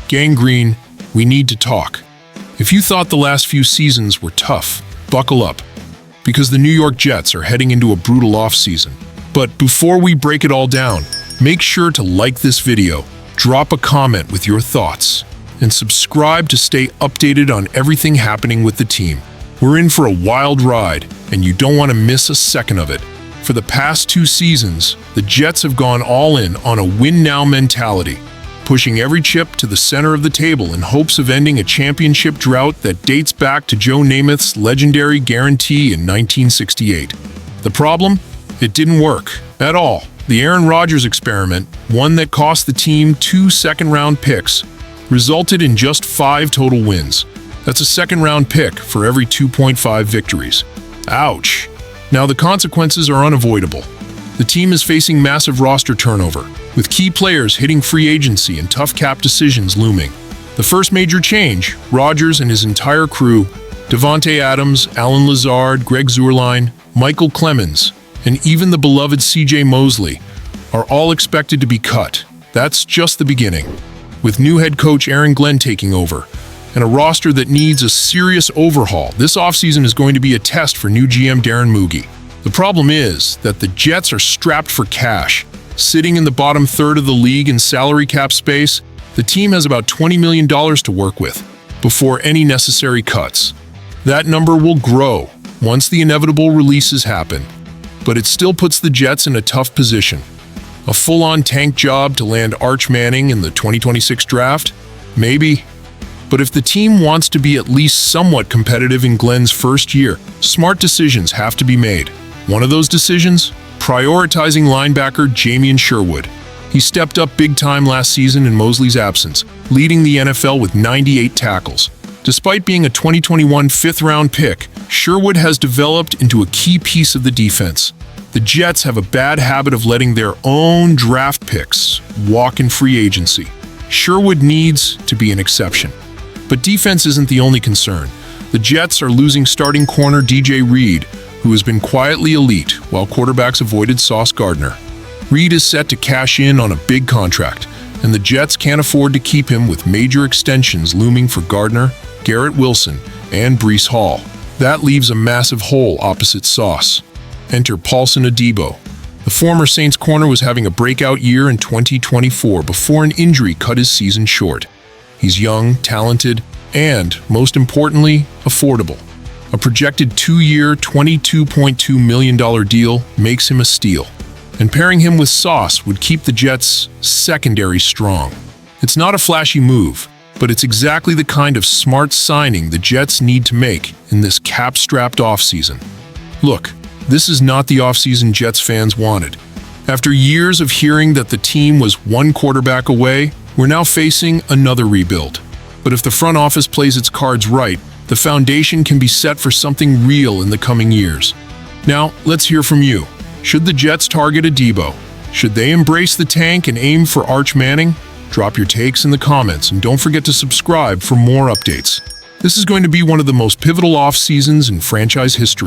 Gangrene, we need to talk. If you thought the last few seasons were tough, buckle up, because the New York Jets are heading into a brutal offseason. But before we break it all down, make sure to like this video, drop a comment with your thoughts, and subscribe to stay updated on everything happening with the team. We're in for a wild ride, and you don't want to miss a second of it. For the past 2 seasons, the Jets have gone all in on a win-now mentality, pushing every chip to the center of the table in hopes of ending a championship drought that dates back to Joe Namath's legendary guarantee in 1968. The problem? It didn't work at all. The Aaron Rodgers experiment, one that cost the team 2 second-round picks, resulted in just 5 total wins. That's a second-round pick for every 2.5 victories. Ouch! Now the consequences are unavoidable. The team is facing massive roster turnover, with key players hitting free agency and tough cap decisions looming. The first major change, Rodgers and his entire crew, Davante Adams, Allen Lazard, Greg Zuerlein, Michael Clemens, and even the beloved C.J. Mosley, are all expected to be cut. That's just the beginning. With new head coach Aaron Glenn taking over, and a roster that needs a serious overhaul, this offseason is going to be a test for new GM Darren Muge. The problem is that the Jets are strapped for cash. Sitting in the bottom third of the league in salary cap space, the team has about $20 million to work with before any necessary cuts. That number will grow once the inevitable releases happen, but it still puts the Jets in a tough position. A full-on tank job to land Arch Manning in the 2026 draft? Maybe. But if the team wants to be at least somewhat competitive in Glenn's first year, smart decisions have to be made. One of those decisions? Prioritizing linebacker Jamien Sherwood. He stepped up big time last season in Mosley's absence, leading the NFL with 98 tackles. Despite being a 2021 fifth-round pick, Sherwood has developed into a key piece of the defense. The Jets have a bad habit of letting their own draft picks walk in free agency. Sherwood needs to be an exception. But defense isn't the only concern. The Jets are losing starting corner DJ Reed, who has been quietly elite while quarterbacks avoided Sauce Gardner. Reed is set to cash in on a big contract, and the Jets can't afford to keep him with major extensions looming for Gardner, Garrett Wilson, and Breece Hall. That leaves a massive hole opposite Sauce. Enter Paulson Adebo. The former Saints corner was having a breakout year in 2024 before an injury cut his season short. He's young, talented, and, most importantly, affordable. A projected 2-year, $22.2 million deal makes him a steal. And pairing him with Sauce would keep the Jets' secondary strong. It's not a flashy move, but it's exactly the kind of smart signing the Jets need to make in this cap-strapped offseason. Look, this is not the offseason Jets fans wanted. After years of hearing that the team was one quarterback away, we're now facing another rebuild. But if the front office plays its cards right, the foundation can be set for something real in the coming years. Now, let's hear from you. Should the Jets target Adebo? Should they embrace the tank and aim for Arch Manning? Drop your takes in the comments, and don't forget to subscribe for more updates. This is going to be one of the most pivotal off seasons in franchise history.